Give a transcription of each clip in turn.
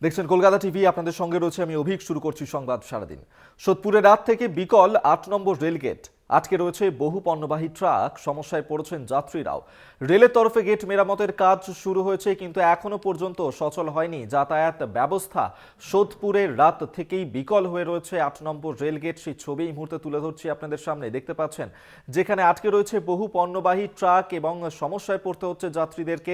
দেখছেন কলকাতা টিভি, আপনাদের সঙ্গে রয়েছে আমি অভিক। শুরু করছি সংবাদ সারাদিন। সোদপুরে রাত থেকে বিকল ৮ নম্বর রেলগেট আটকে রয়েছে বহু পণ্যবাহী ট্রাক, সমস্যায় পড়েছেন যাত্রীরাও। রেলের তরফে গেট মেরামতের কাজ শুরু হয়েছে, কিন্তু এখনো পর্যন্ত সচল হয়নি যাতায়াত ব্যবস্থা। সোদপুরে রাত থেকেই বিকল হয়ে রয়েছে ৮ নম্বর রেলগেট। সেই ছবি এই মুহূর্তে তুলে ধরছি আপনাদের সামনে। দেখতে পাচ্ছেন যেখানে আটকে রয়েছে বহু পণ্যবাহী ট্রাক এবং সমস্যায় পড়তে হচ্ছে যাত্রীদেরকে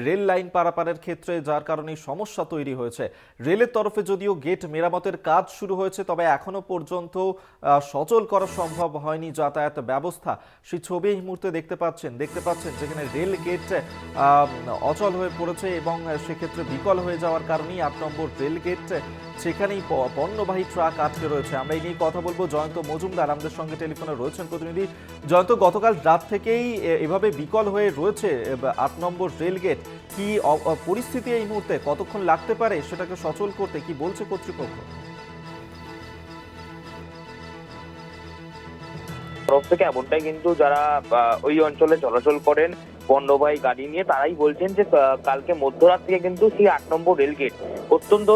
রেল লাইন পারাপারের ক্ষেত্রে, যার কারণে সমস্যা তৈরি হয়েছে। রেলের তরফে যদিও গেট মেরামতের কাজ শুরু হয়েছে, তবে এখনো পর্যন্ত সচল করা সম্ভব হয়নি যাতায়াত ব্যবস্থা। সেই ছবি এই মুহূর্তে দেখতে পাচ্ছেন যেখানে রেল গেট অচল হয়ে পড়েছে এবং সেক্ষেত্রে বিকল হয়ে যাওয়ার কারণেই ৮ নম্বর রেল গেট, সেখানেই পণ্যবাহী ট্রাক আটকে রয়েছে। আমরা এই নিয়ে কথা বলবো। জয়ন্ত মজুমদার আমাদের সঙ্গে টেলিফোনে রয়েছেন, প্রতিনিধি। জয়ন্ত, গতকাল রাত থেকেই এভাবে বিকল হয়ে রয়েছে ৮ নম্বর রেল গেট। কি পরিস্থিতি এই মুহূর্তে, কতক্ষণ লাগতে পারে সেটাকে সচল করতে, কি বলছে কর্তৃপক্ষ? তরফ থেকে এমনটাই কিন্তু যারা ওই অঞ্চলে চলাচল করেন পণ্যবাহী গাড়ি নিয়ে, তারাই বলছেন যে কালকে মধ্যরাত থেকে কিন্তু সেই ৮ নম্বর রেলগেট অত্যন্ত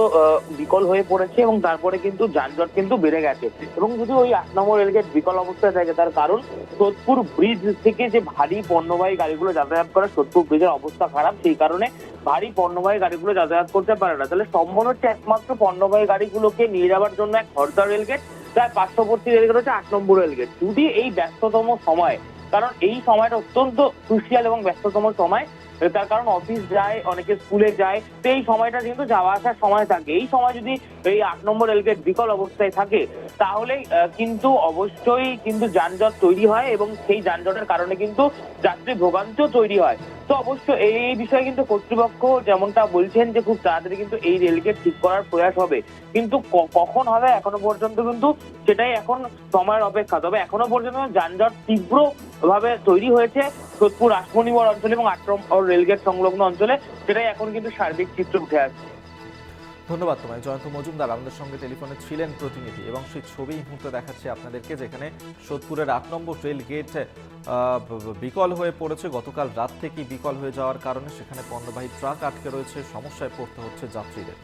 বিকল হয়ে পড়েছে এবং তারপরে কিন্তু যানজট কিন্তু বেড়ে গেছে। এবং যদি ওই ৮ নম্বর রেলগেট বিকল অবস্থায় থাকে, তার কারণ সোদপুর ব্রিজ থেকে যে ভারী পণ্যবাহী গাড়িগুলো যাতায়াত করে, সোদপুর ব্রিজের অবস্থা খারাপ, সেই কারণে ভারী পণ্যবাহী গাড়িগুলো যাতায়াত করতে পারে না। তাহলে সম্ভব হচ্ছে একমাত্র পণ্যবাহী গাড়িগুলোকে নিয়ে যাওয়ার জন্য এক হরদা রেলগেট, তার পার্শ্ববর্তী রেলগেট হচ্ছে ৮ নম্বর রেলগেট। যদি এই ব্যস্ততম সময়, কারণ এই সময়টা অত্যন্ত ক্রুশিয়াল এবং ব্যস্ততম সময়, তার কারণ অফিস যায়, অনেকে স্কুলে যায়, তো এই সময়টা কিন্তু যাওয়া আসার সময় থাকে। এই সময় যদি এই ৮ নম্বর রেলগেট বিকল অবস্থায় থাকে, তাহলে কিন্তু অবশ্যই কিন্তু যানজট তৈরি হয় এবং সেই যানজটের কারণে কিন্তু যাত্রী ভোগান্তিও তৈরি হয়। তো অবশ্য এই বিষয়ে কিন্তু কর্তৃপক্ষ যেমনটা বলছেন যে খুব তাড়াতাড়ি কিন্তু এই রেলগেট ঠিক করার প্রয়াস হবে, কিন্তু কখন হবে এখনো পর্যন্ত কিন্তু সেটাই এখন সময়ের অপেক্ষা। তবে এখনো পর্যন্ত যানজট তীব্র ভাবে তৈরি হয়েছে সোদপুর রাসমণিবর অঞ্চলে এবং ৮ নম্বর রেলগেট সংলগ্ন অঞ্চলে, সেটাই এখন কিন্তু সার্বিক চিত্র উঠে আসছে। ধন্যবাদ তোমায় জয়ন্ত মজুমদার, আমাদের সঙ্গে টেলিফোনে ছিলেন প্রতিনিধি। এবং সেই ছবি এই মুহূর্তে দেখাচ্ছি আপনাদেরকে, যেখানে সোদপুরের ৮ নম্বর রেল গেট বিকল হয়ে পড়েছে। গতকাল রাত থেকেই বিকল হয়ে যাওয়ার কারণে সেখানে পণ্যবাহী ট্রাক আটকে রয়েছে, সমস্যায় পড়তে হচ্ছে যাত্রীদের।